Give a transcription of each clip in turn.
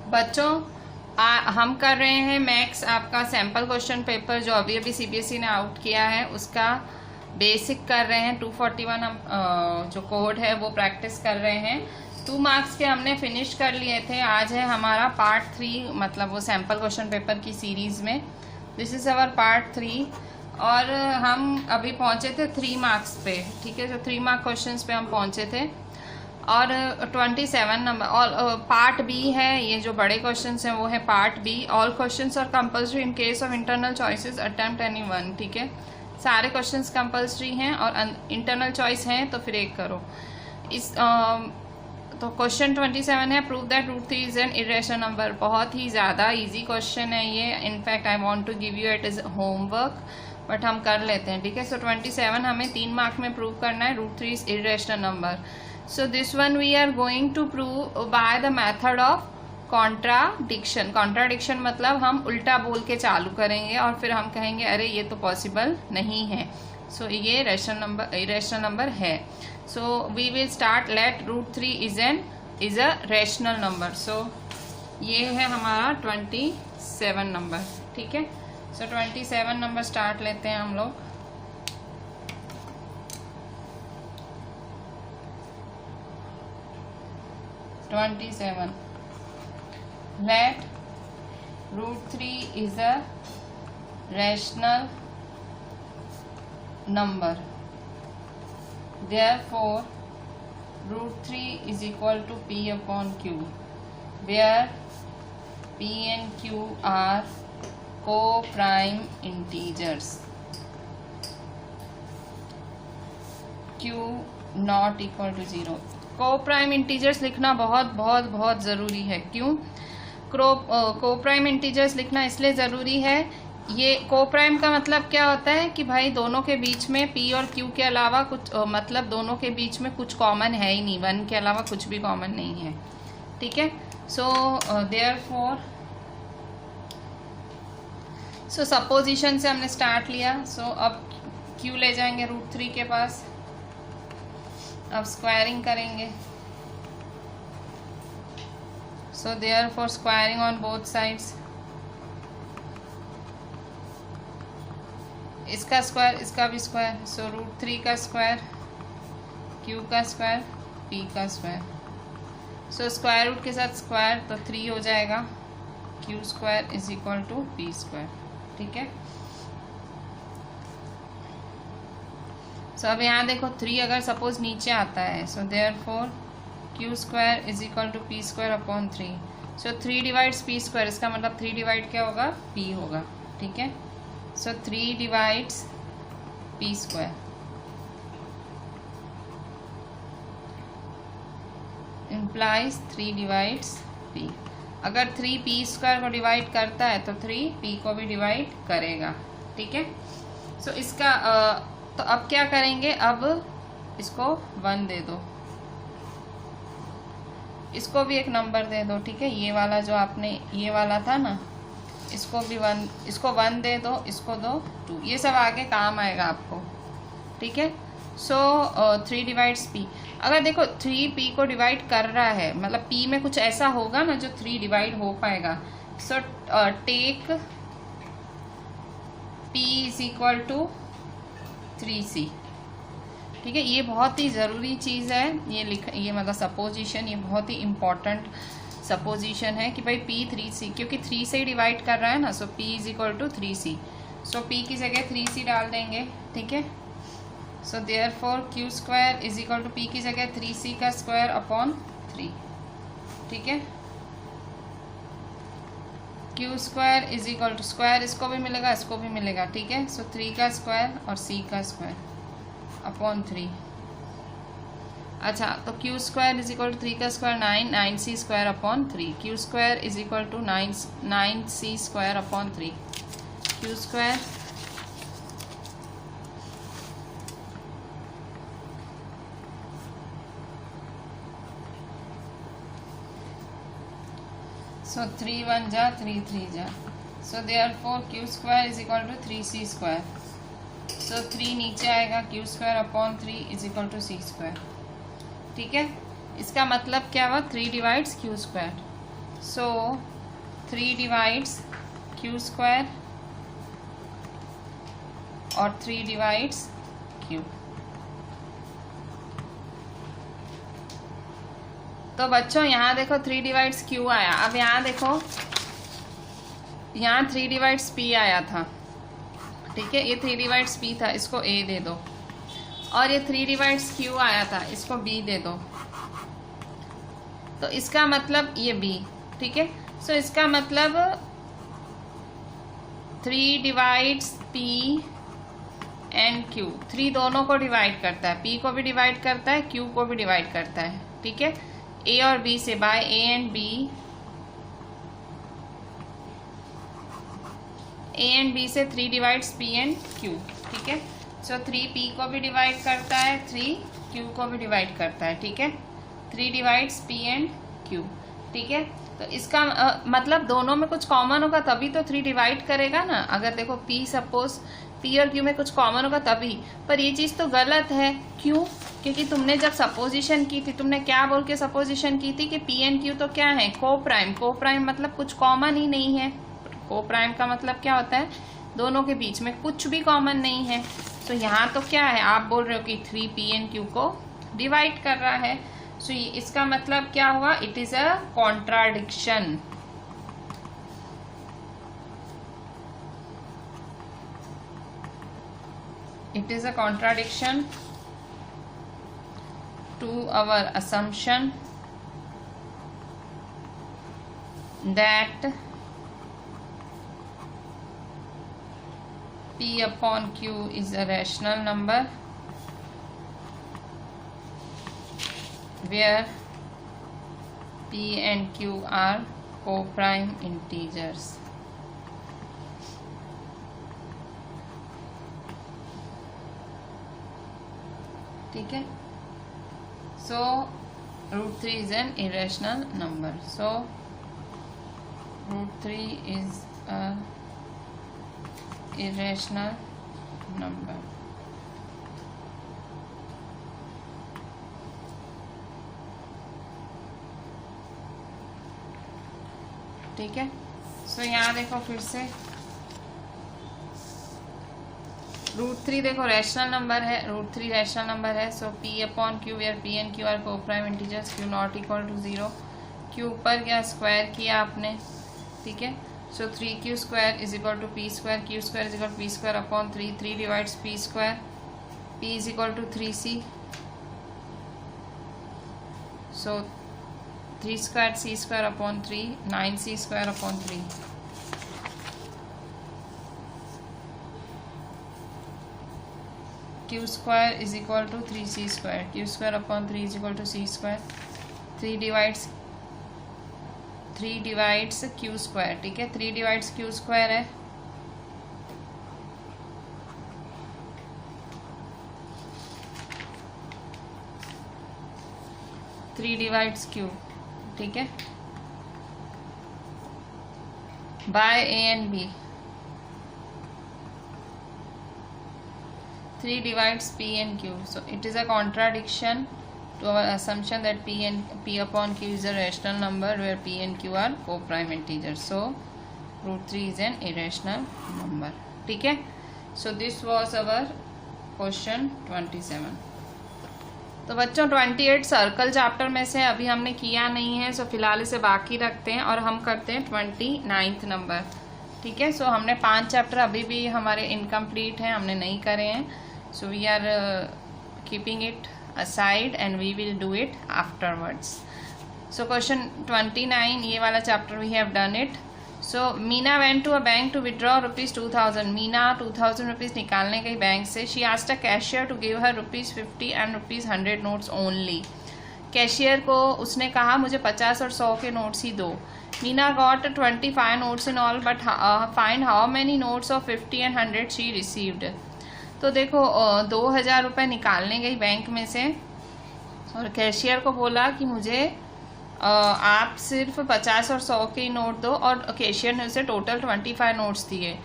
बच्चों हम कर रहे हैं मैथ्स आपका सैम्पल क्वेश्चन पेपर जो अभी अभी सीबीएसई ने आउट किया है उसका बेसिक कर रहे हैं। 241 हम जो कोड है वो प्रैक्टिस कर रहे हैं। 2 मार्क्स के हमने फिनिश कर लिए थे। आज है हमारा पार्ट 3, मतलब वो सैम्पल क्वेश्चन पेपर की सीरीज में। दिस इज अवर पार्ट 3 और हम अभी पहुंचे थे 3 मार्क्स पे, ठीक है। जो 3 मार्क क्वेश्चंस पे हम पहुंचे थे और 27 नंबर और पार्ट बी है। ये जो बड़े क्वेश्चंस हैं वो है part B. All questions are compulsory in case of internal choices, attempt any one, ठीक है। सारे क्वेश्चंस कंपल्सरी हैं और इंटरनल चॉइस हैं तो फिर एक करो। इस तो क्वेश्चन 27 है, prove that √3 is an irrational number. बहुत ही ज़्यादा इजी क्वेश्चन है ये। In fact I want to give you it is homework, but हम कर लेते हैं, ठीक है। सो 27 हमें 3 मार्क में प्रूव करना है √3 is irrational number. So this one we are going to prove by the method of contradiction. Contradiction मतलब हम उल्टा बोल के चालू करेंगे और फिर हम कहेंगे अरे ये तो पॉसिबल नहीं है। So ये irrational number है। So we will start. Let √3 is a rational number. So ये है हमारा 27 नंबर, ठीक है। So 27 नंबर स्टार्ट लेते हैं हम लोग। Let √3 is a rational number. Therefore, √3 is equal to P upon Q, where P and Q are co-prime integers. Q not equal to 0. को प्राइम इंटीजर्स लिखना बहुत बहुत बहुत ज़रूरी है। क्यों को प्राइम इंटीजर्स लिखना इसलिए ज़रूरी है, ये को प्राइम का मतलब क्या होता है कि भाई दोनों के बीच में P और Q के अलावा कुछ मतलब दोनों के बीच में कुछ कॉमन है ही नहीं, 1 के अलावा कुछ भी कॉमन नहीं है, ठीक है। देयरफॉर सपोजिशन से हमने स्टार्ट लिया। अब Q ले जाएंगे √3 के पास। अब स्क्वायरिंग करेंगे। So therefore squaring on both sides. इसका स्क्वायर इसका भी स्क्वायर। सो √3 का स्क्वायर, Q का स्क्वायर, P का स्क्वायर। सो स्क्वायर रूट के साथ स्क्वायर तो 3 हो जाएगा। Q square is equal to P square, ठीक है। सो अब यहाँ देखो 3 अगर सपोज नीचे आता है, so therefore Q square is equal to P square upon 3। So 3 divides P square, इसका मतलब 3 डिवाइड क्या होगा, P होगा, ठीक है। सो 3 divides P square implies 3 divides P। अगर 3 P स्क्वायर को डिवाइड करता है तो 3 P को भी डिवाइड करेगा, ठीक है। सो इसका तो अब क्या करेंगे, अब इसको 1 दे दो, इसको भी एक नंबर दे दो, ठीक है। ये वाला जो आपने ये वाला था ना, इसको भी 1, इसको 1 दे दो, इसको दो 2। ये सब आगे काम आएगा आपको, ठीक है। सो 3 डिवाइड्स P। अगर देखो 3 P को डिवाइड कर रहा है, मतलब P में कुछ ऐसा होगा ना जो 3 डिवाइड हो पाएगा। So take P is equal to 3C, ठीक है। ये बहुत ही ज़रूरी चीज़ है, ये मतलब सपोजिशन, ये बहुत ही इम्पॉर्टेंट सपोजिशन है कि भाई P 3C, क्योंकि 3 से ही डिवाइड कर रहा है ना। So P is equal to 3C। So P की जगह 3C डाल देंगे, ठीक है। So therefore Q square is equal to P की जगह 3C का स्क्वायर अपॉन 3, ठीक है। Q square is equal to square, इसको भी मिलेगा इसको भी मिलेगा, ठीक है। सो 3 का स्क्वायर और C का स्क्वायर अपॉन 3। अच्छा, तो Q square is equal to 3 का square 9C square upon 3। Q square is equal to 9C square upon 3। Q square so 3 1 जा 3 3 जा। So therefore Q square is equal to 3C square. So 3 नीचे आएगा, Q square upon 3 is equal to C square, ठीक है। इसका मतलब क्या हुआ, 3 divides Q square. So 3 divides Q square और 3 डिवाइड्स क्यू। तो बच्चों यहाँ देखो 3 डिवाइड्स क्यू आया। अब यहाँ देखो, यहाँ 3 डिवाइड्स पी आया था, ठीक है, ये 3 डिवाइड्स पी था, इसको ए दे दो। और ये 3 डिवाइड्स क्यू आया था, इसको बी दे दो। तो इसका मतलब ये बी, ठीक है। सो इसका मतलब 3 डिवाइड्स पी एंड क्यू। 3 दोनों को डिवाइड करता है, पी को भी डिवाइड करता है, क्यू को भी डिवाइड करता है, ठीक है। ए और बी से, by A and B, A and B से 3 डिवाइड्स पी एंड क्यू, ठीक है। सो 3 पी को भी डिवाइड करता है, 3 क्यू को भी डिवाइड करता है, ठीक है। 3 डिवाइड्स पी एंड क्यू, ठीक है। तो इसका मतलब दोनों में कुछ कॉमन होगा तभी तो 3 डिवाइड करेगा ना। अगर देखो पी, सपोज पी और क्यू में कुछ कॉमन होगा तभी, पर ये चीज़ तो गलत है। क्यों? क्योंकि तुमने जब सपोजिशन की थी, तुमने क्या बोल के सपोजिशन की थी कि पी एंड क्यू तो क्या है, को प्राइम। को प्राइम मतलब कुछ कॉमन ही नहीं है। को प्राइम का मतलब क्या होता है, दोनों के बीच में कुछ भी कॉमन नहीं है। तो यहाँ तो क्या है, आप बोल रहे हो कि 3 पी एंड क्यू को डिवाइड कर रहा है। सो इसका मतलब क्या हुआ, it is a contradiction. It is a contradiction to our assumption that P upon Q is a rational number where P and Q are co-prime integers. ठीक है। सो √3 is an irrational number. So √3 is a irrational number. ठीक है। सो यहाँ देखो फिर से √3 देखो rational number है, √3 रैशनल नंबर है। So P upon Q where P and Q are co prime integers, Q not equal to 0। Q ऊपर क्या स्क्वायर किया आपने, ठीक है। So 3Q square is equal to P square, Q square is equal to P square upon 3। 3 divides P square, P is equal to 3C। So 3 square C square upon 3, 9C square upon 3। Q square is equal to 3C square, Q square upon 3 is equal to C square। 3 divides Q square, ठीक है। 3 divides Q square है, three divides Q, ठीक है, by A and B। 3 divides P and Q. So it is a contradiction to our assumption that P upon Q is a rational number where P and Q are co-prime integers. So √3 is an irrational number. ठीक है। So this was our question 27. तो बच्चों 28 circle chapter में से अभी हमने किया नहीं है, सो फिलहाल इसे बाकी रखते हैं और हम करते हैं 29th नंबर, ठीक है। सो हमने 5 चैप्टर अभी भी हमारे इनकम्प्लीट हैं, हमने नहीं करे हैं। So we are keeping it aside and we will do it afterwards. So question 29, ये वाला chapter we have done it. So Meena went to a bank to withdraw ₹2000. Meena 2000 rupees निकालने गई बैंक से। She asked a cashier to give her ₹50 and ₹100 notes only. Cashier को उसने कहा मुझे 50 और 100 के नोट्स ही दो। Meena got 25 notes in all but find how many notes of 50 and 100 she received. तो देखो 2000 रुपये निकालने गई बैंक में से और कैशियर को बोला कि मुझे आप सिर्फ 50 और 100 के नोट दो, और कैशियर ने उसे टोटल 25 नोट्स दिए।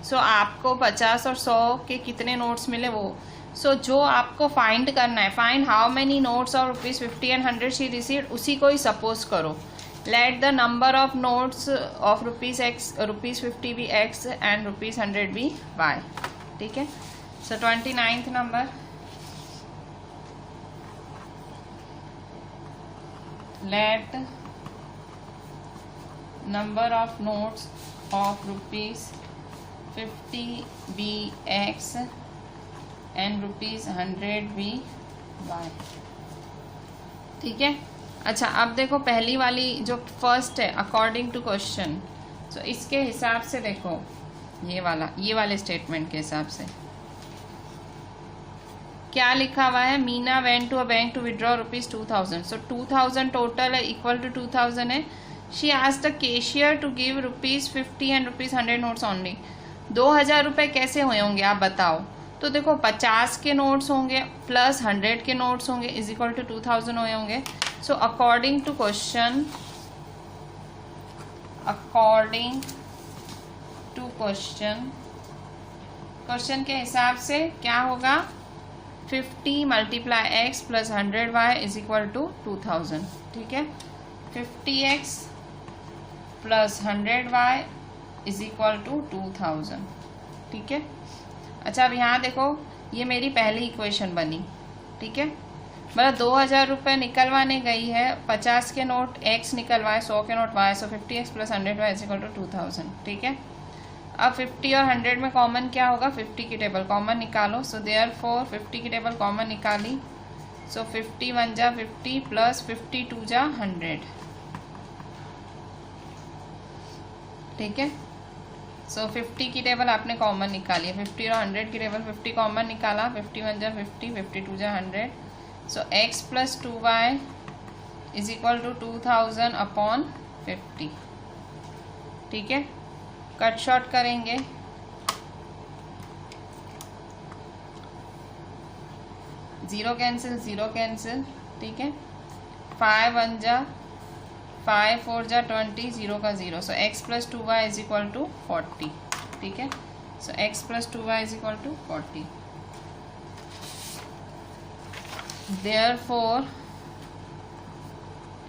सो आपको 50 और 100 के कितने नोट्स मिले वो। सो जो आपको फाइंड करना है, फाइंड हाउ मेनी नोट्स और ₹50 and 100 शी रिसीव्ड, उसी को ही सपोज करो। Let the number of notes of ₹50 be X and ₹100 be Y. ठीक है. So 29th number, let number of notes of ₹50 be X and ₹100 be Y. ठीक है. अच्छा, अब देखो पहली वाली जो फर्स्ट है अकॉर्डिंग टू क्वेश्चन, तो इसके हिसाब से देखो ये वाले स्टेटमेंट के हिसाब से क्या लिखा हुआ है. मीना went to a bank to withdraw ₹2000. So 2000 total है, इक्वल टू 2000 है. She asked the cashier to give ₹50 and ₹100 notes only. 2000 रुपये कैसे हुए होंगे आप बताओ. तो देखो 50 के नोट्स होंगे प्लस 100 के नोट्स होंगे इज इक्वल टू 2000 हुए होंगे. सो अकॉर्डिंग टू क्वेश्चन के हिसाब से क्या होगा. 50 × X + 100Y is equal to 2000. ठीक है. 50X + 100Y is equal to 2000. ठीक है. अच्छा, अब यहाँ देखो ये मेरी पहली इक्वेशन बनी. ठीक है. मतलब 2000 रुपये निकलवाने गई है, 50 के नोट X निकलवाए, 100 के note Y. So 50X + 100Y is equal to 2000. ठीक है. अब 50 और 100 में कॉमन क्या होगा. 50 की टेबल कॉमन निकालो. सो देयरफॉर 50 की टेबल कॉमन निकाली. सो 50 × 1 = 50 प्लस 50 × 2 = 100. ठीक है. सो 50 की टेबल आपने कॉमन निकाली है. 50 और 100 की टेबल 50 कॉमन निकाला. 50 × 1 = 50, 50 × 2 = 100. So X + 2Y is equal to 2000 upon 50. ठीक है. कट शॉर्ट करेंगे. Zero cancel. ठीक है. 5 × 1 = 5, 4 = 20, 0 का 0. So X + 2Y is equal to 40. ठीक है. So X + 2Y is equal to 40. Therefore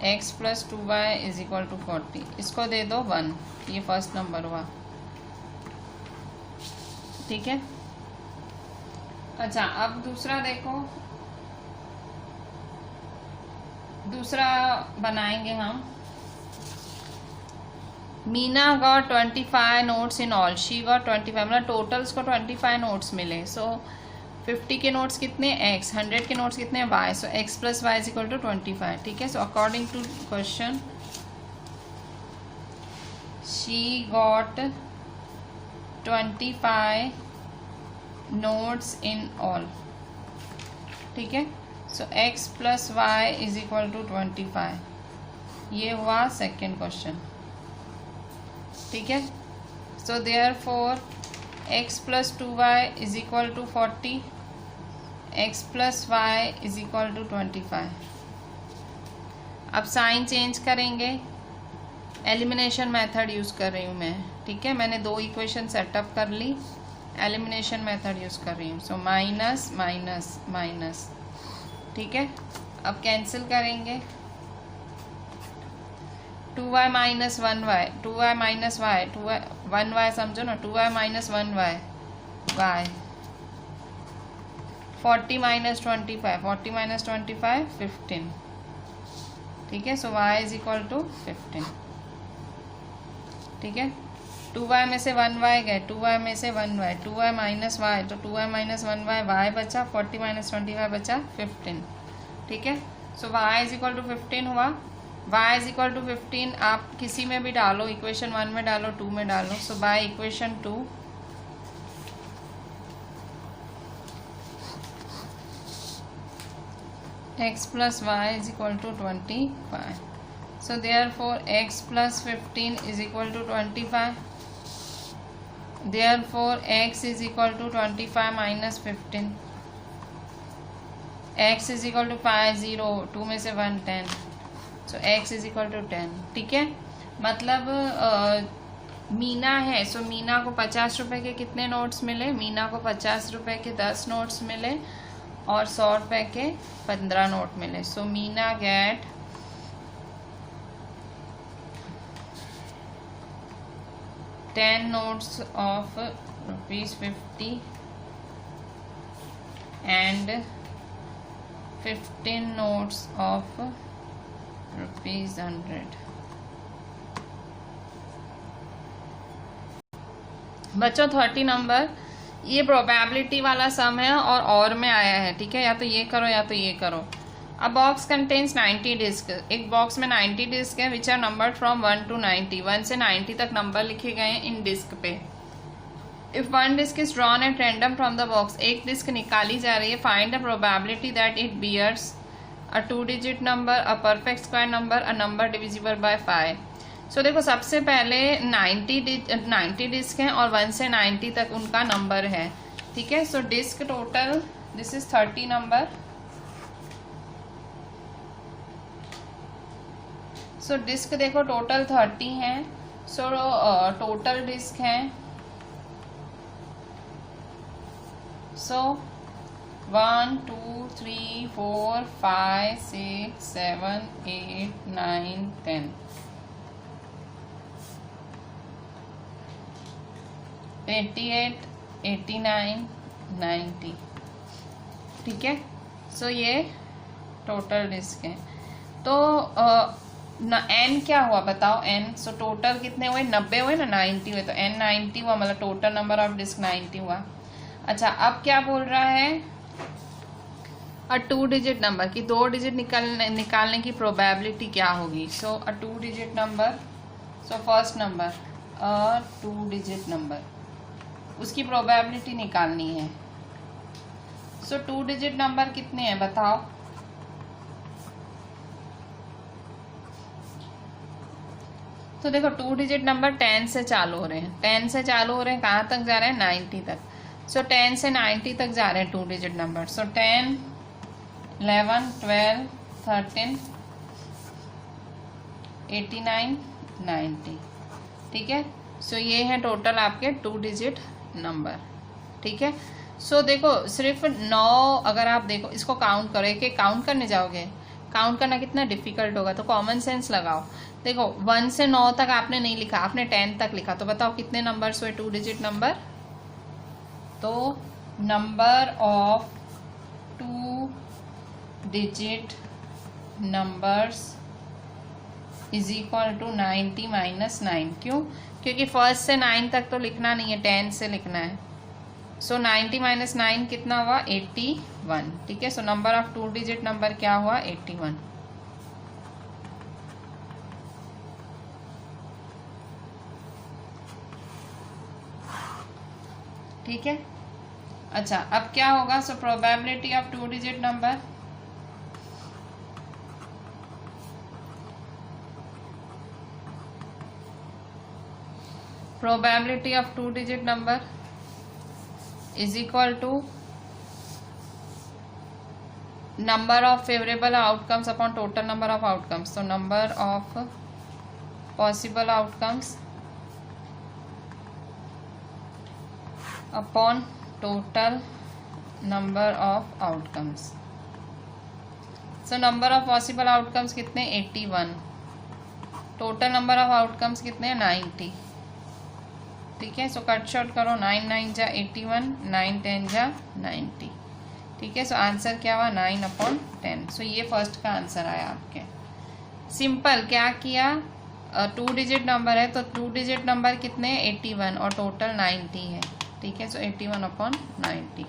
X + 2Y is equal to 40. इसको दे दो 1. ये फर्स्ट नंबर हुआ. ठीक है. अच्छा, अब दूसरा देखो. दूसरा बनाएंगे हम. Meena got 25 notes in all. She got 25. मतलब टोटल्स को 25 नोट्स मिले. सो 50 के नोट्स कितने X, 100 के नोट्स कितने Y. So X + Y is equal to 25. ठीक है. So according to question she got 25 notes in all. ठीक है. So X + Y is equal to 25. ये हुआ सेकेंड क्वेश्चन. ठीक है. So therefore X + 2Y is equal to 40. X + Y is equal to 25. अब sign change करेंगे. Elimination method use कर रही हूँ मैं. ठीक है. मैंने 2 इक्वेशन सेटअप कर ली. एलिमिनेशन मेथड यूज़ कर रही हूँ. So minus minus minus. ठीक है. अब कैंसिल करेंगे. 2y - 1y, 2y - y, 1y समझो ना. 2y - 1y y. 40 - 25, 40 - 25 15. ठीक है. सो y इज इक्वल टू 15. ठीक है. 2y में से 1y गए, 2y में से 1y, 2y - y, तो 2y - 1y y बचा. 40 - 25 बचा 15. ठीक है. सो y इज इक्वल टू 15 हुआ. y इज इक्वल टू 15 आप किसी में भी डालो. इक्वेशन 1 में डालो, 2 में डालो. So by equation 2 X + Y is equal to 25. So therefore X + 15 is equal to 25. Therefore X is equal to 25 - 15. X is equal to 5, 0, 2 में से 1 10. So X is equal to 10. ठीक है. मतलब मीना है. सो मीना को 50 रुपये के कितने नोट्स मिले. मीना को 50 रुपये के 10 नोट्स मिले और 100 रुपये के 15 नोट मिले. सो Meena gate 10 notes of ₹50 and 15 notes of ₹100। बच्चों 30 नंबर, ये प्रोबेबिलिटी वाला सम है और में आया है, ठीक है। या तो ये करो या तो ये करो। अ बॉक्स कंटेन्स 90 डिस्क, एक बॉक्स में 90 डिस्क है which are numbered from 1 to 90, 1 से 90 तक नंबर लिखे गए हैं इन डिस्क पे। If one disc is drawn at random from the box, एक डिस्क निकाली जा रही है, find the probability that it bears a 2 digit number, a perfect square number, a number divisible by 5। So देखो सबसे पहले 90 डिस्क हैं और 1 से 90 तक उनका नंबर है, ठीक है। So disc total, this is 30 number. So disc देखो टोटल 30 हैं। सो टोटल डिस्क हैं, सो 1 2 3 4 5 6 7 8 9 10, 88 89 90, ठीक है। सो ये टोटल डिस्क है। तो एन क्या हुआ बताओ, एन। सो टोटल कितने हुए, 90 हुए ना, 90 हुए, तो एन 90 हुआ, मतलब टोटल नंबर ऑफ डिस्क 90 हुआ। अच्छा अब क्या बोल रहा है, अ 2 digit नंबर की 2 डिजिट निकालने की प्रोबेबिलिटी क्या होगी। So a 2 digit number, so first number a 2 digit number, उसकी प्रोबेबिलिटी निकालनी है। सो 2 digit नंबर कितने हैं बताओ। तो देखो 2 digit नंबर 10 से चालू हो रहे हैं, 10 से चालू हो रहे हैं, कहाँ तक जा रहे हैं, 90 तक। सो 10 से 90 तक जा रहे हैं 2 digit नंबर। सो 10 11 12 13 89 90, ठीक है। सो ये है टोटल आपके 2 digit नंबर, ठीक है। सो देखो सिर्फ 9, अगर आप देखो इसको काउंट करो, एक एक काउंट करने जाओगे, काउंट करना कितना डिफिकल्ट होगा। तो कॉमन सेंस लगाओ। देखो 1 से 9 तक आपने नहीं लिखा, आपने 10 तक लिखा, तो बताओ कितने नंबर्स हुए 2 digit नंबर। तो number of 2 digit numbers is equal to 90 - 9। क्यों, क्योंकि फर्स्ट से 9 तक तो लिखना नहीं है, 10 से लिखना है। सो 90 - 9 कितना हुआ, 81, ठीक है। So number of 2 digit number क्या हुआ, 81, ठीक है। अच्छा अब क्या होगा, so probability of 2 digit number, probability of 2 digit number is equal to number of favourable outcomes upon total number of outcomes. तो number of possible outcomes upon total number of outcomes. So number of possible outcomes कितने, 81, total number of outcomes कितने, 90, ठीक है। So cut short करो, 9 9 जा 81, 9 10 जा 90, ठीक है। सो आंसर क्या हुआ, 9/10। सो ये फर्स्ट का आंसर आया आपके। सिंपल, क्या किया, 2 digit नंबर है तो 2 digit नंबर कितने, 81 और टोटल 90 है, ठीक है। सो 81/90।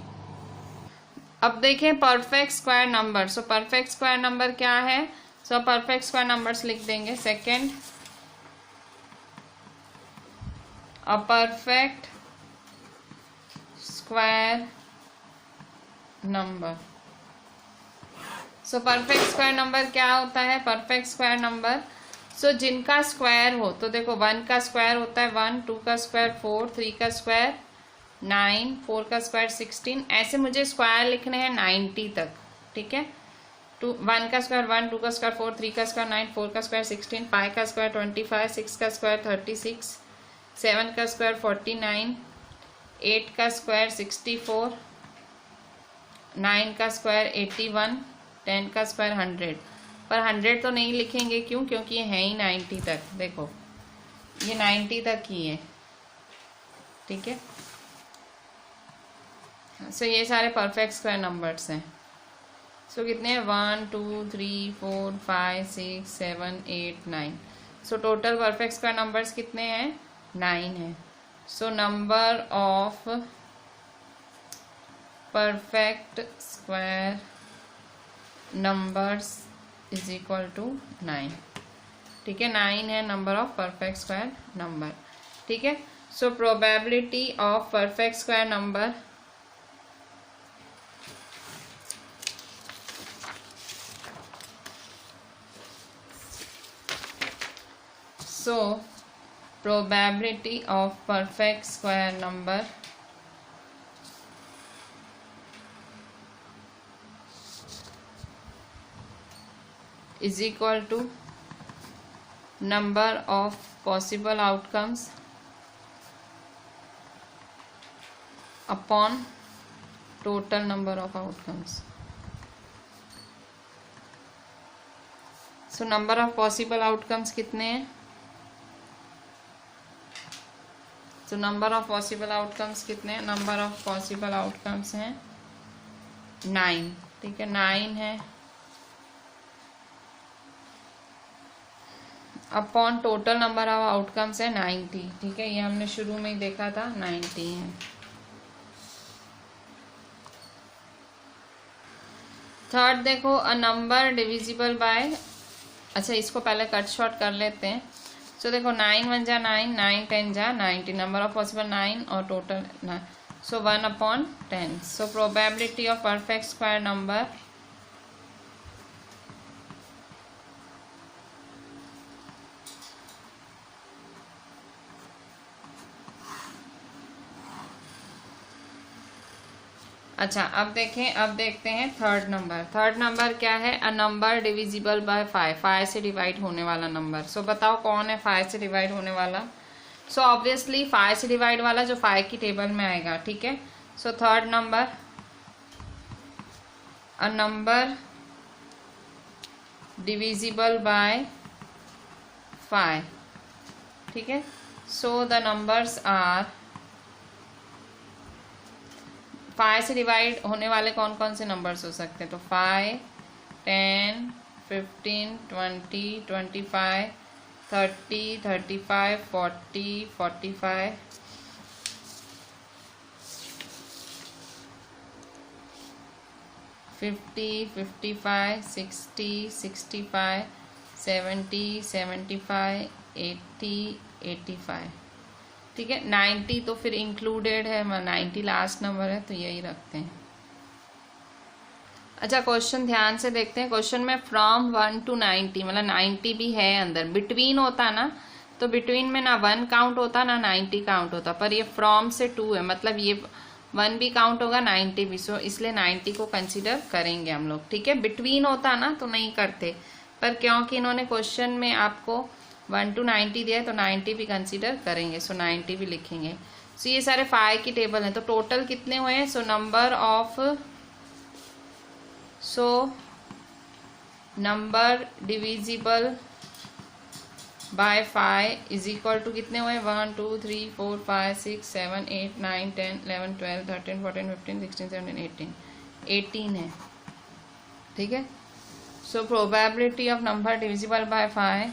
अब देखें perfect square number. So perfect square number क्या है, सो परफेक्ट स्क्वायर नंबर्स लिख देंगे। सेकेंड, अ perfect square number. So perfect square number क्या होता है, परफेक्ट स्क्वायर नंबर, सो जिनका स्क्वायर हो, तो देखो 1 का स्क्वायर होता है 1, 2 का स्क्वायर 4, 3 का स्क्वायर 9, 4 का स्क्वायर 16, ऐसे मुझे स्क्वायर लिखने हैं 90 तक, ठीक है। 1 का स्क्वायर 1, 2 का स्क्वायर 4, 3 का स्क्वायर 9, 4 का स्क्वायर 16, 5 का स्क्वायर 25, 6 का स्क्वायर 36, 7 का स्क्वायर 49, 8 का स्क्वायर 64, 9 का स्क्वायर 81, 10 का स्क्वायर 100। पर 100 तो नहीं लिखेंगे, क्यों, क्योंकि ये है ही 90 तक। देखो ये 90 तक ही है, ठीक है। सो ये सारे परफेक्ट स्क्वायर नंबर्स हैं। सो कितने हैं, 1 2 3 4 5 6 7 8 9। So total perfect square numbers कितने हैं, 9 है। So number of perfect square numbers is equal to 9। ठीक है, 9 है number of perfect square number. ठीक है। So probability of perfect square number probability of perfect square number is equal to number of possible outcomes upon total number of outcomes. So number of possible outcomes कितने हैं, तो number of possible outcomes कितने हैं, number of possible outcomes हैं 9। ठीक है, 9 है upon total number of outcomes है 90। ठीक है, ये हमने शुरू में ही देखा था 90 है। थर्ड देखो, अ नंबर डिविजिबल बाय, अच्छा इसको पहले कट शॉर्ट कर लेते हैं। सो देखो 9 1 जा 9, 9 10 जा 90, नंबर ऑफ पॉसिबल 9 और total 9, so 1/10। So probability of perfect square number अच्छा अब देखते हैं थर्ड नंबर। थर्ड नंबर क्या है, अ नंबर डिविजिबल बाय 5, 5 से डिवाइड होने वाला नंबर। सो बताओ कौन है 5 से डिवाइड होने वाला। सो ऑब्वियसली 5 से डिवाइड वाला जो 5 की टेबल में आएगा। ठीक है, so third number, a number divisible by 5। ठीक है, सो द नंबर्स आर, 5 से डिवाइड होने वाले कौन कौन से नंबर्स हो सकते हैं, तो 5 10 15 20 25 30 35 40 45 50 55 60 65 70 75 80 85। ठीक है, 90 तो फिर इंक्लूडेड है, 90 लास्ट नंबर है तो यही रखते हैं। अच्छा क्वेश्चन ध्यान से देखते हैं। क्वेश्चन में फ्रॉम 1 to 90, मतलब 90 भी है अंदर, बिटवीन होता ना तो बिटवीन में ना 1 काउंट होता ना 90 काउंट होता, पर ये फ्रॉम से 2 है, मतलब ये 1 भी काउंट होगा 90 भी, सो इसलिए 90 को कंसिडर करेंगे हम लोग। ठीक है, बिटवीन होता ना तो नहीं करते, पर क्योंकि इन्होंने क्वेश्चन में आपको 1 to 90 दिया है तो 90 भी कंसीडर करेंगे, सो 90 भी लिखेंगे। सो ये सारे 5 की टेबल है, तो टोटल कितने हुए हैं, so number divisible by 5 is equal to कितने हुए, 1 2 3 4 5 6 7 8 9 10 11 12 13 14 15 16 17 18, 18 है। ठीक है, so probability of number divisible by 5,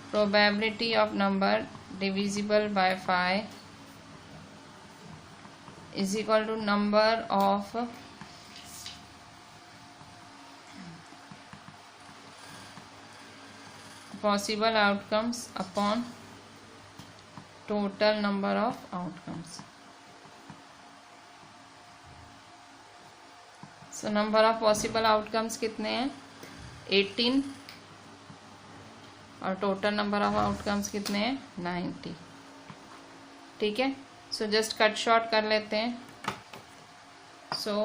probability of number divisible by 5 is equal to number of possible outcomes upon total number of outcomes. So number of possible outcomes कितने हैं, 18, और total number of outcomes कितने हैं, 90। ठीक है, so just cut short कर लेते हैं। सो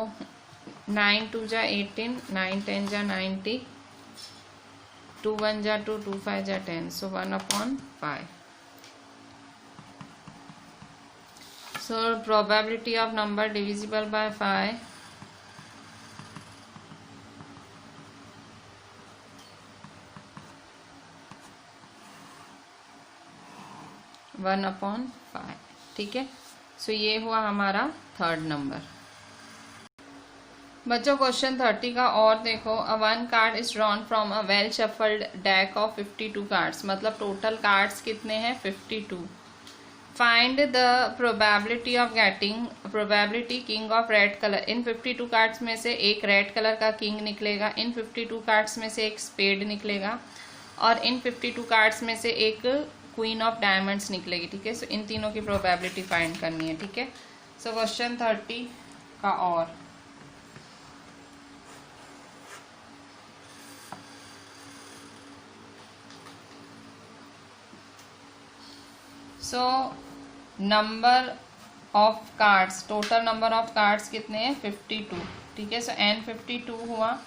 9 2 जा 18, 9 10 जा 90, 2 1 जा 2, 2 5 जा 10, सो 1/5। सो probability of number divisible by 5 1/5। ठीक है। सो ये हुआ हमारा थर्ड नंबर। बच्चों क्वेश्चन 30 का और देखो, a one card is drawn from a well shuffled deck of 52 cards, मतलब टोटल कार्ड्स कितने हैं 52। Find the probability of getting probability king of red colour. In 52 cards में से एक रेड कलर का किंग निकलेगा, इन 52 कार्ड्स में से एक स्पेड निकलेगा, और इन 52 कार्ड्स में से एक क्वीन ऑफ डायमंड्स निकलेगी, ठीक है। सो इन तीनों की प्रोबेबिलिटी फाइंड करनी है, ठीक है। सो क्वेश्चन 30 का और सो number of cards, total number of cards कितने हैं 52, ठीक है। सो n 52 हुआ।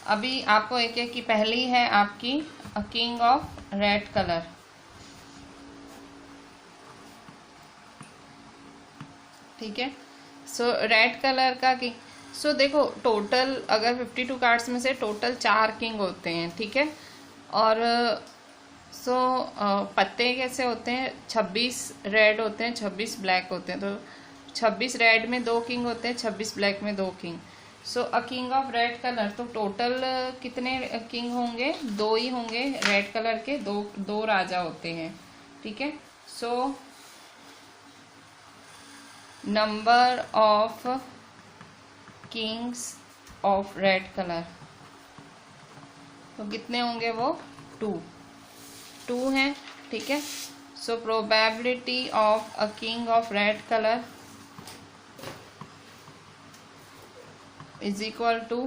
अभी आपको एक एक की पहली है आपकी किंग ऑफ रेड कलर, ठीक है। सो रेड कलर का किंग, सो देखो टोटल अगर 52 कार्ड्स में से टोटल 4 किंग होते हैं, ठीक है। और सो पत्ते कैसे होते हैं, 26 रेड होते हैं, 26 ब्लैक होते हैं, तो 26 रेड में 2 किंग होते हैं, 26 ब्लैक में 2 king. So a king of red colour, तो टोटल कितने किंग होंगे, 2 ही होंगे रेड कलर के, दो राजा होते हैं, ठीक है। So number of kings of red colour, तो कितने होंगे वो 2 हैं, ठीक है। So probability of a king of red colour is equal to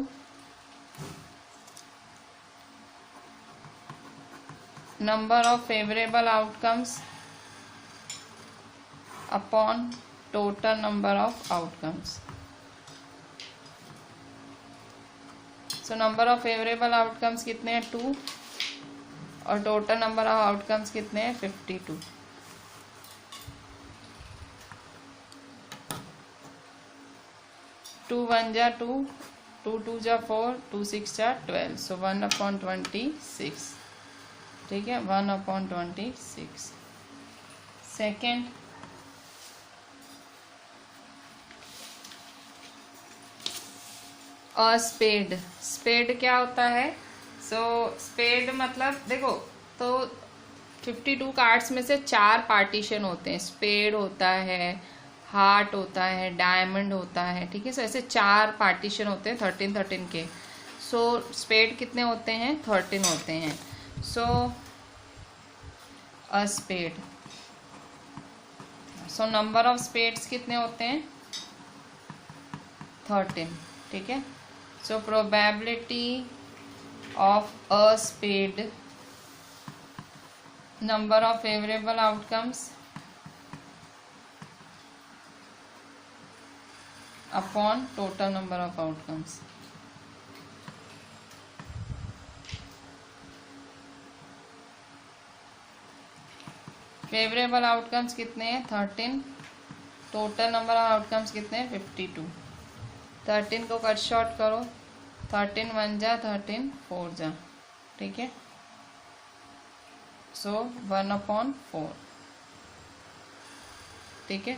number of favourable outcomes upon total number of outcomes. So number of favourable outcomes कितने हैं 2, और टोटल नंबर ऑफ आउटकम्स कितने हैं 52। टू 1 जा 2, 2 2 जा 4, 2 6 जा 12, सो 1/26, ठीक है, 1/26। सेकेंड, और स्पेड क्या होता है, सो स्पेड मतलब देखो, तो 52 कार्ड्स में से 4 पार्टीशन होते हैं, स्पेड होता है, हार्ट होता है, डायमंड होता है, ठीक है। सो ऐसे 4 पार्टीशन होते हैं 13 के। सो स्पेड कितने होते हैं 13 होते हैं। So a spade, so number of spades कितने होते हैं 13, ठीक है। So probability of a spade, number of favourable outcomes upon total number of outcomes. Favourable outcomes कितने हैं 13, टोटल नंबर ऑफ आउटकम्स कितने हैं 52। 13 को कट शॉर्ट करो, 13 1 जा 13 4 जा, ठीक है। सो 1/4, ठीक है।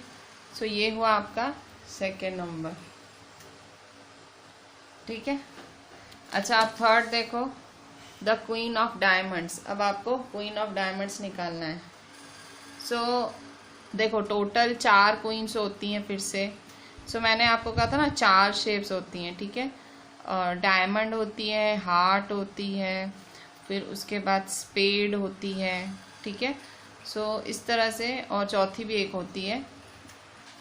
सो ये हुआ आपका सेकेंड नंबर, ठीक है। अच्छा आप थर्ड देखो, द क्वीन ऑफ डायमंड्स। अब आपको क्वीन ऑफ डायमंड्स निकालना है। सो देखो टोटल 4 क्वींस होती हैं फिर से। सो मैंने आपको कहा था ना 4 शेप्स होती हैं, ठीक है। और डायमंड होती है, हार्ट होती है, फिर उसके बाद स्पेड होती है, ठीक है। सो इस तरह से, और चौथी भी एक होती है,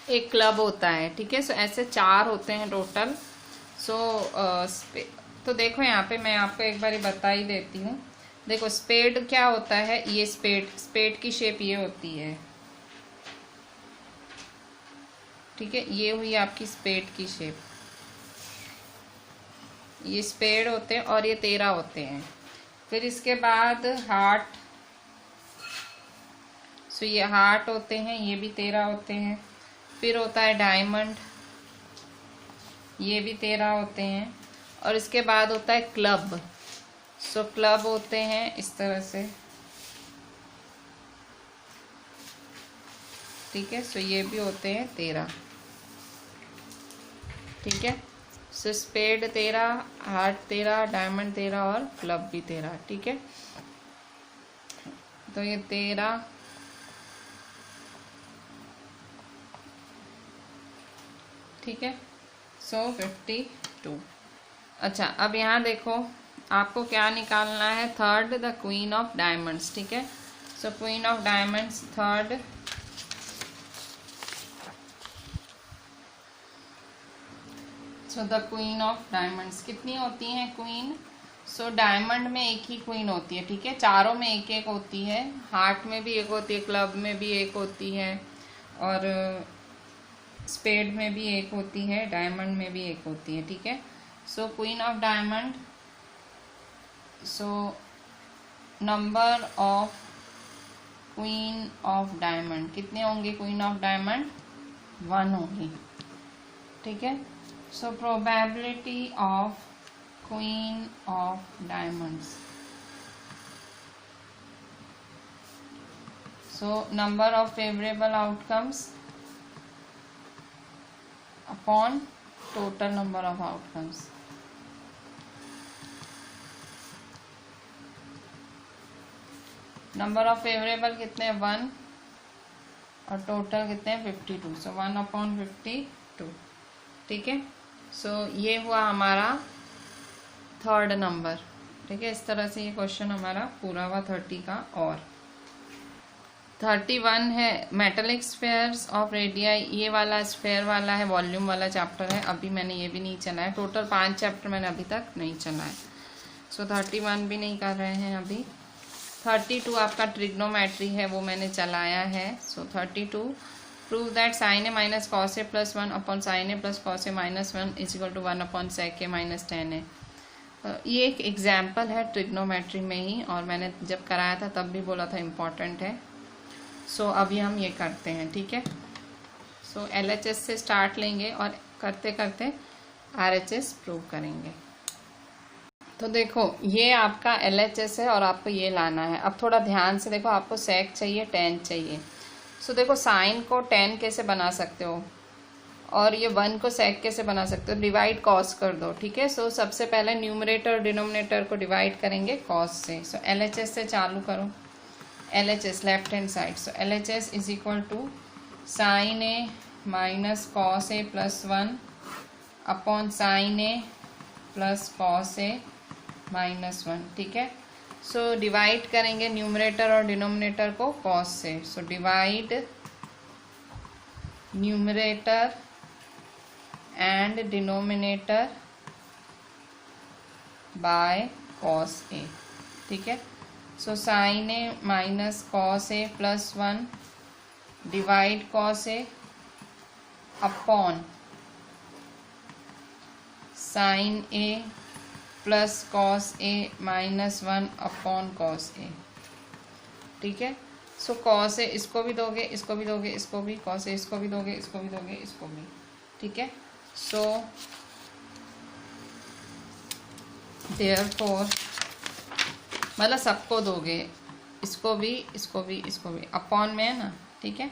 एक क्लब होता है, ठीक है। सो ऐसे 4 होते हैं टोटल। सो तो देखो यहाँ पे मैं आपको एक बार बता ही देती हूँ। देखो स्पेड क्या होता है, ये स्पेड की शेप ये होती है, ठीक है। ये हुई आपकी स्पेड की शेप, ये स्पेड होते हैं और ये 13 होते हैं। फिर इसके बाद हार्ट, सो ये हार्ट होते हैं, ये भी 13 होते हैं। फिर होता है डायमंड, ये भी 13 होते हैं। और इसके बाद होता है क्लब। सो क्लब होते हैं इस तरह से, ठीक है। सो ये भी होते हैं 13, ठीक है। सो स्पेड 13, हार्ट 13, डायमंड 13 और क्लब भी 13, ठीक है। तो ये 13, ठीक है। सो 52। अच्छा, अब यहाँ देखो आपको क्या निकालना है, third the queen of diamonds, ठीक है। सो queen of diamonds third, so the queen of diamonds कितनी होती हैं क्वीन? सो डायमंड में एक ही क्वीन होती है, ठीक है। चारों में एक एक होती है, हार्ट में भी एक होती है, क्लब में भी एक होती है, और स्पेड में भी एक होती है, डायमंड में भी एक होती है, ठीक है। सो queen of diamond, so number of queen of diamond कितने होंगे? क्वीन ऑफ डायमंड 1 होगी, ठीक है। So probability of queen of diamonds, so number of favourable outcomes upon total number of outcomes. Number of favourable कितने हैं? 1, और total कितने हैं? 52। सो 1/52, ठीक है। सो ये हुआ हमारा थर्ड नंबर, ठीक है। इस तरह से ये क्वेश्चन हमारा पूरा हुआ 30 का। और 31 है मेटेलिक स्फेयर्स ऑफ रेडियाई, ये वाला स्फेयर वाला है, वॉल्यूम वाला चैप्टर है। अभी मैंने ये भी नहीं चला है, टोटल 5 चैप्टर मैंने अभी तक नहीं चला है। सो 31 भी नहीं कर रहे हैं अभी। 32 आपका ट्रिग्नोमेट्री है, वो मैंने चलाया है। So 32, prove that sine A minus cos A plus 1 upon sine A plus cos A minus 1 is equal to 1 upon sec A minus 10 है। ये एक एग्जाम्पल है ट्रिग्नोमेट्री में ही, और मैंने जब कराया था तब भी बोला था इम्पॉर्टेंट है। सो अभी हम ये करते हैं, ठीक है। सो LHS से स्टार्ट लेंगे और करते करते RHS प्रूव करेंगे। तो देखो ये आपका LHS है और आपको ये लाना है। अब थोड़ा ध्यान से देखो, आपको सेक चाहिए, tan चाहिए। सो देखो साइन को tan कैसे बना सकते हो, और ये 1 को सेक कैसे बना सकते हो? डिवाइड कॉस कर दो, ठीक है। सो सबसे पहले न्यूमरेटर डिनोमिनेटर को डिवाइड करेंगे कॉस से। सो LHS से चालू करो, LHS left hand side. So LHS is equal to sine A minus cos A plus 1 upon sine A plus cos A minus 1, ठीक है। सो डिवाइड करेंगे न्यूमरेटर और डिनोमिनेटर को कॉस से। So divide numerator and denominator by cos A, ठीक है। So sine A minus cos A plus 1 divide cos A upon sine A plus cos A minus 1 upon cos A, ठीक है। So cos A इसको भी दोगे, इसको भी दोगे, इसको भी, कॉस ए इसको भी दोगे, इसको भी दोगे, इसको भी, ठीक है। सो देयरफॉर मतलब सबको दोगे, इसको भी, इसको भी, इसको भी, अपॉन में है ना, ठीक है।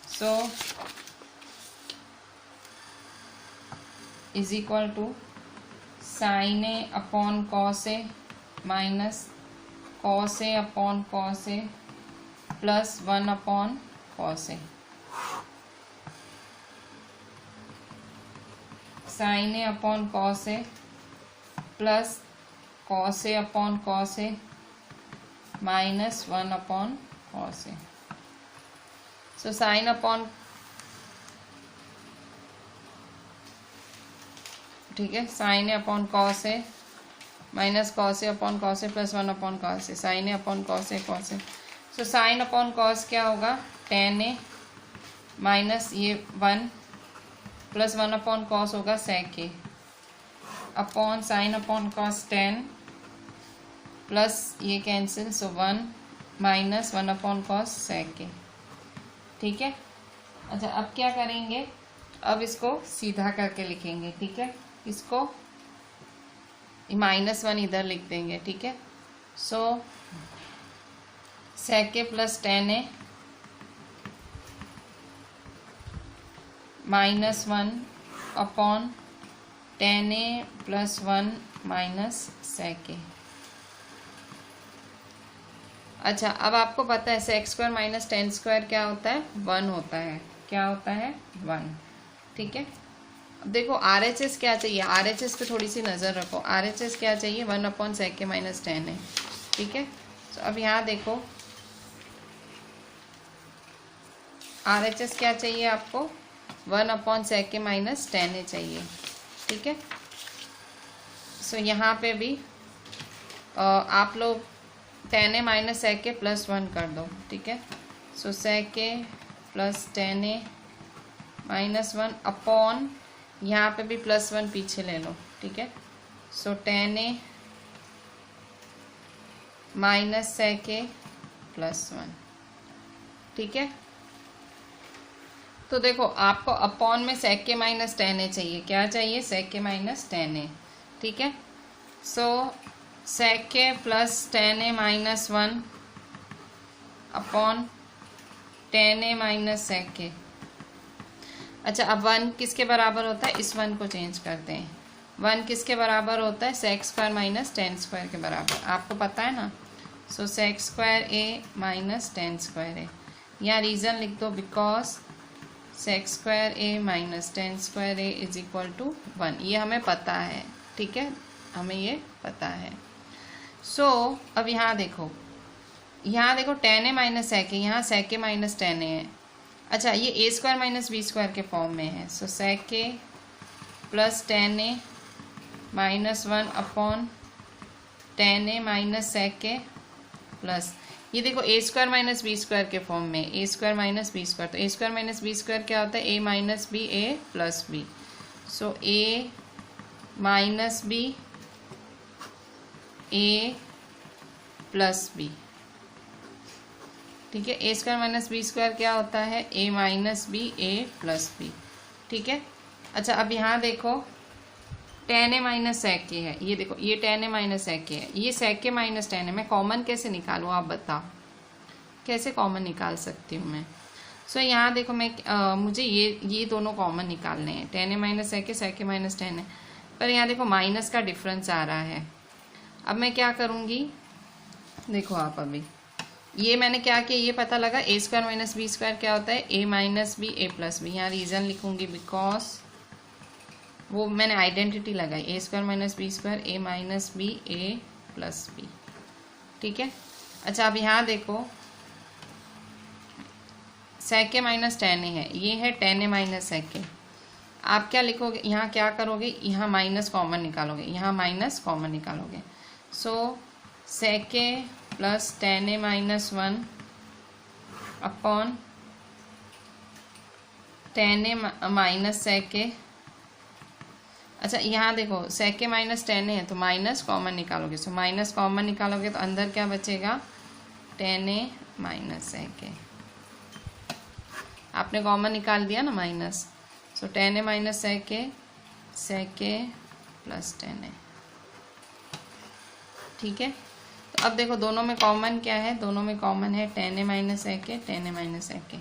So is equal to sine A upon cos A minus cos A upon cos A plus 1 upon cos A. Sine A upon cos A plus cos A upon cos A minus 1 upon cos A. So sine upon, ठीक है, sine A upon cos A minus cos A upon cos A plus 1 upon cos A, sine A upon cos A cos A. So sine upon cos क्या होगा? tan A minus ये 1 plus 1 upon cos होगा sec A upon sine upon cos tan plus ये cancel, so 1 minus 1 upon cos sec A, ठीक है। अच्छा अब क्या करेंगे? अब इसको सीधा करके लिखेंगे, ठीक है। इसको -1 इधर लिख देंगे, ठीक है। So sec A plus tan A -1 upon tan a plus 1 minus sec a। अच्छा, अब आपको पता है sec square minus tan square क्या होता है? 1 होता है। क्या होता है? 1। ठीक है, अब देखो RHS क्या चाहिए, RHS पे थोड़ी सी नज़र रखो। RHS क्या चाहिए? 1 upon sec a minus tan है। ठीक है, तो अब यहाँ देखो RHS क्या चाहिए आपको? 1 upon sec a minus tan a चाहिए। ठीक है, सो यहाँ पे भी आप लोग tan a minus sec a plus 1 कर दो। ठीक है, so sec a plus tan a minus 1 upon, यहाँ पे भी प्लस 1 पीछे ले लो। ठीक है, सो tan a minus sec a plus 1। ठीक है, तो देखो आपको अपॉन में sec a minus tan a चाहिए। क्या चाहिए? sec a minus tan a। ठीक है, so sec a plus tan a minus 1 upon tan a minus sec a। अच्छा, अब 1 किसके बराबर होता है? इस 1 को चेंज करते हैं। 1 किसके बराबर होता है? sec square minus tan square के बराबर। आपको पता है ना, so sec square a minus tan square a। यहाँ रीज़न लिख दो, because sec square a minus tan square a is equal to 1। ये हमें पता है। ठीक है, हमें ये पता है। सो अब यहाँ देखो tan a minus sec a, यहाँ sec a minus tan a है। अच्छा, ये a square minus b square के फॉर्म में है। So sec a plus tan a minus 1 upon tan a minus sec a plus, ये देखो a square minus B square के फॉर्म में, a square minus B square. तो a square minus B square क्या होता है? a minus B a plus B. So a minus B a plus B. ठीक है, a square minus B square क्या होता है? a minus B a plus B. ठीक है, अच्छा अब यहाँ देखो tan a minus sec a है। ये देखो, ये tan a minus sec a है, ये sec a minus tan a। मैं कॉमन कैसे निकालूँ? आप बताओ कैसे कॉमन निकाल सकती हूँ मैं? सो यहाँ देखो मैं मुझे ये दोनों कॉमन निकालने हैं, tan a minus sec a minus tan a। पर यहाँ देखो माइनस का डिफरेंस आ रहा है। अब मैं क्या करूँगी? देखो आप, अभी ये मैंने क्या किया, ये पता लगा a square minus B square क्या होता है? a minus B a plus B. यहाँ रीज़न लिखूँगी, बिकॉज वो मैंने आइडेंटिटी लगाई, a square minus B square a minus B a plus B. ठीक है, अच्छा अब यहाँ देखो sec a minus tan a है, ये है tan a minus sec a। आप क्या लिखोगे? यहाँ क्या करोगे? यहाँ माइनस कॉमन निकालोगे, यहाँ माइनस कॉमन निकालोगे। सो sec a plus tan a minus 1 upon tan a minus sec a। अच्छा, यहाँ देखो sec a minus tan a है, तो माइनस कॉमन निकालोगे। सो माइनस कॉमन निकालोगे तो अंदर क्या बचेगा? tan a minus sec a। आपने कॉमन निकाल दिया ना minus. So tan a minus sec a plus tan a। ठीक है, तो अब देखो दोनों में कॉमन क्या है? दोनों में कॉमन है tan a minus sec a, tan a minus sec a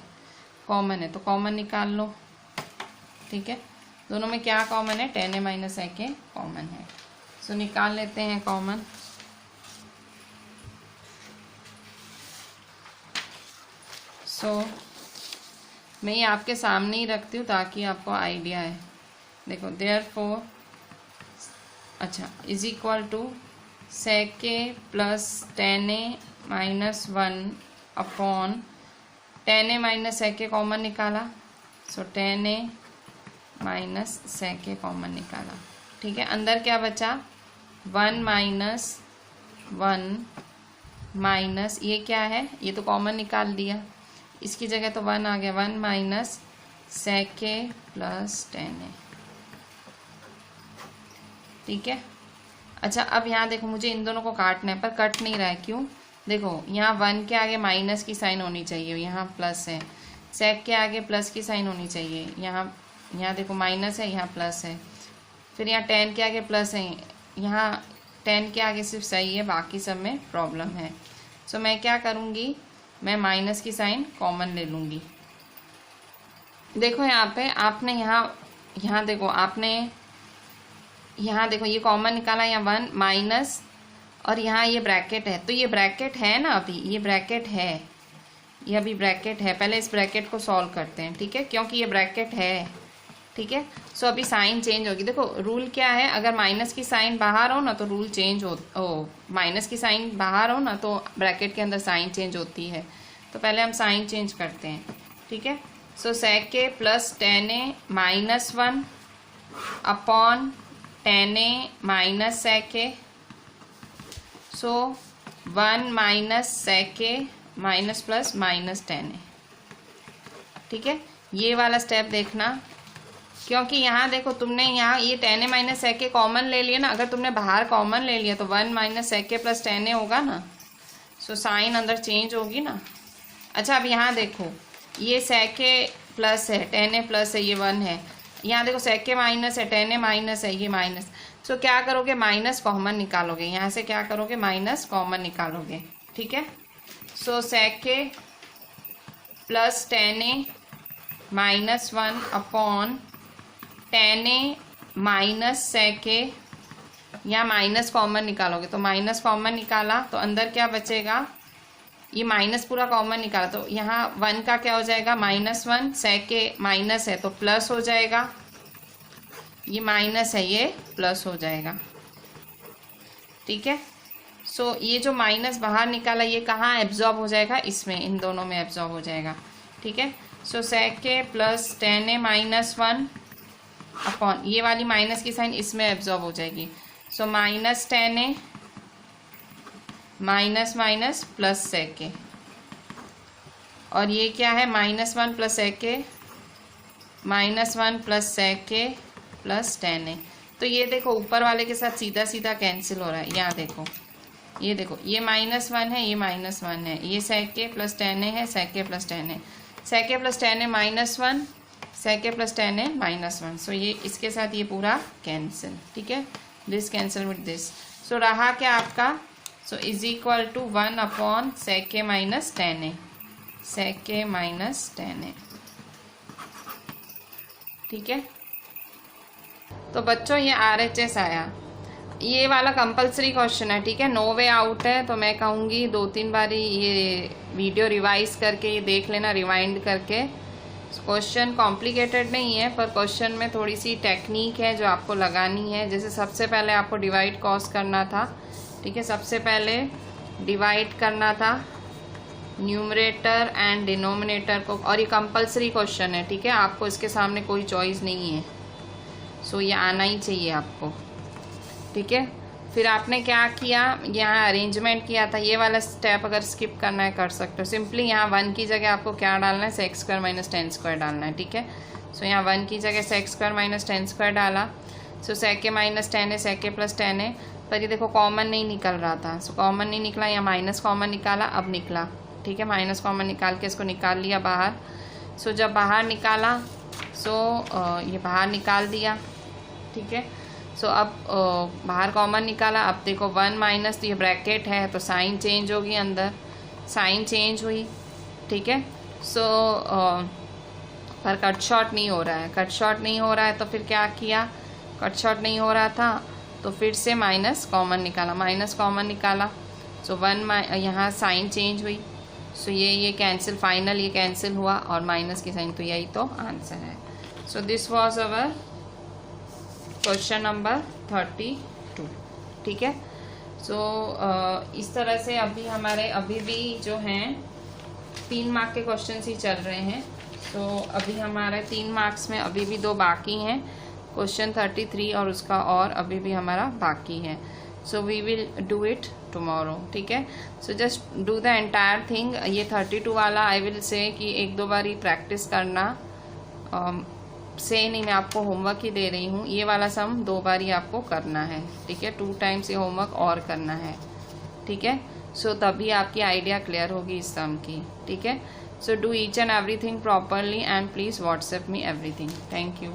common है, तो कॉमन निकाल लो। ठीक है, दोनों में क्या कॉमन है? tan a minus sec a common है। सो निकाल लेते हैं कॉमन। सो मैं ये आपके सामने ही रखती हूँ ताकि आपको आइडिया है। देखो देयरफॉर, अच्छा, is equal to sec a plus tan a minus 1 upon tan a minus sec a common निकाला। सो tan a minus sec a common निकाला। ठीक है, अंदर क्या बचा? 1 माइनस 1 माइनस, ये क्या है? ये तो कॉमन निकाल दिया, इसकी जगह तो 1 आ गया। 1 minus sec a plus tan a। ठीक है, अच्छा अब यहाँ देखो मुझे इन दोनों को काटना है, पर कट नहीं रहा है। क्यों? देखो यहाँ 1 के आगे माइनस की साइन होनी चाहिए, यहाँ प्लस है। sec के आगे प्लस की साइन होनी चाहिए, यहाँ देखो माइनस है, यहाँ प्लस है। फिर यहाँ tan के आगे प्लस है, यहाँ tan के आगे सिर्फ सही है, बाकी सब में प्रॉब्लम है। सो मैं क्या करूँगी? मैं माइनस की साइन कॉमन ले लूँगी। देखो यहाँ पे आपने यहाँ देखो, आपने यहाँ देखो ये कॉमन निकाला, यहाँ 1 माइनस, और यहाँ ये ब्रैकेट है, तो ये ब्रैकेट है ना, अभी ये ब्रैकेट है, ये अभी ब्रैकेट है। पहले इस ब्रैकेट को सॉल्व करते हैं, ठीक है, क्योंकि ये ब्रैकेट है, ठीक है। सो अभी साइन चेंज होगी। देखो रूल क्या है, अगर माइनस की साइन बाहर हो ना तो रूल चेंज हो, माइनस की साइन बाहर हो ना तो ब्रैकेट के अंदर साइन चेंज होती है। तो पहले हम साइन चेंज करते हैं, ठीक है। So sec a plus tan a minus 1 upon tan a minus sec a, so 1 minus sec a minus plus minus tan a, ठीक है। ये वाला स्टेप देखना, क्योंकि यहाँ देखो तुमने यहाँ ये tan a minus sec a common ले लिया ना, अगर तुमने बाहर कॉमन ले लिया तो 1 minus sec a plus tan a होगा ना, सो साइन अंदर चेंज होगी ना। अच्छा अब यहाँ देखो ये sec a प्लस है, tan a प्लस है, ये 1 है, यहाँ देखो sec a माइनस है, tan a माइनस है, ये माइनस। सो क्या करोगे, माइनस कॉमन निकालोगे, यहाँ से क्या करोगे, माइनस कॉमन निकालोगे, ठीक है। So sec a plus tan a minus 1 upon tan a minus sec a, यहाँ माइनस कॉमन निकालोगे, तो माइनस कॉमन निकाला तो अंदर क्या बचेगा, ये माइनस पूरा कॉमन निकाला तो यहाँ 1 का क्या हो जाएगा, -1, sec a माइनस है तो प्लस हो जाएगा, ये माइनस है ये प्लस हो जाएगा, ठीक है। सो ये जो माइनस बाहर निकाला ये कहाँ एब्जॉर्ब हो जाएगा, इसमें, इन दोनों में एब्जॉर्ब हो जाएगा, ठीक है। So sec a plus tan a minus 1 upon ये वाली माइनस की साइन इसमें एब्जॉर्ब हो जाएगी, so minus tan a minus minus plus sec a, और ये क्या है -1 plus sec a, -1 plus sec a plus tan a। तो ये देखो ऊपर वाले के साथ सीधा सीधा कैंसिल हो रहा है, यहाँ देखो, ये देखो ये -1 है, ये -1 है, ये sec a plus tan a है, sec a plus tan a, sec a plus tan a -1, sec a plus tan a -1। So ये इसके साथ ये पूरा कैंसिल, ठीक है, this cancel with this. So रहा क्या आपका, so is equal to 1 upon sec a minus tan a, sec a minus tan a, ठीक है। तो बच्चों ये RHS आया, ये वाला कंपलसरी क्वेश्चन है, ठीक है, नो वे आउट है। तो मैं कहूँगी 2-3 बारी ये वीडियो रिवाइज करके ये देख लेना, रिवाइंड करके। क्वेश्चन कॉम्प्लिकेटेड नहीं है, पर क्वेश्चन में थोड़ी सी टेक्निक है जो आपको लगानी है। जैसे सबसे पहले आपको डिवाइड कॉस करना था, ठीक है, सबसे पहले डिवाइड करना था न्यूमरेटर एंड डिनोमिनेटर को, और ये कंपलसरी क्वेश्चन है, ठीक है, आपको इसके सामने कोई चॉइस नहीं है, सो ये आना ही चाहिए आपको, ठीक है। फिर आपने क्या किया, यहाँ अरेंजमेंट किया था, ये वाला स्टेप अगर स्किप करना है कर सकते हो। सिंपली यहाँ 1 की जगह आपको क्या डालना है, sec square minus tan square डालना है, ठीक है। सो यहाँ 1 की जगह sec square minus tan square डाला, सो sec a minus tan a, sec a plus tan a, पर ये देखो कॉमन नहीं निकल रहा था, सो कॉमन नहीं निकला, यहाँ माइनस कॉमन निकाला, अब निकला, ठीक है, माइनस कॉमन निकाल के इसको निकाल लिया बाहर। सो जब बाहर निकाला, सो ये बाहर निकाल दिया, ठीक है। सो अब बाहर कॉमन निकाला, अब देखो 1 माइनस, तो ये ब्रैकेट है तो साइन चेंज होगी, अंदर साइन चेंज हुई, ठीक है। सो पर कट शॉर्ट नहीं हो रहा है, कट शॉर्ट नहीं हो रहा है, तो फिर क्या किया, कट शॉर्ट नहीं हो रहा था तो फिर से माइनस कॉमन निकाला, माइनस कॉमन निकाला, सो 1 यहाँ साइन चेंज हुई, सो ये कैंसिल, फाइनल ये कैंसिल हुआ और माइनस की साइन, तो यही तो आंसर है। So this was our question number 32, ठीक है। सो इस तरह से अभी भी जो हैं 3 मार्क के क्वेश्चन ही चल रहे हैं। सो अभी हमारे 3 मार्क्स में अभी भी 2 बाकी हैं, क्वेश्चन 33 और उसका और अभी भी हमारा बाकी है। So we will do it tomorrow, ठीक है। So just do the entire thing. ये 32 वाला आई विल से कि 1-2 बारी प्रैक्टिस करना, से नहीं, मैं आपको होमवर्क ही दे रही हूँ। ये वाला सम 2 बारी आपको करना है, ठीक है, 2 टाइम्स ये होमवर्क और करना है, ठीक है। सो तभी आपकी आइडिया क्लियर होगी इस सम की, ठीक है। So do each and everything properly and please WhatsApp me everything. Thank you.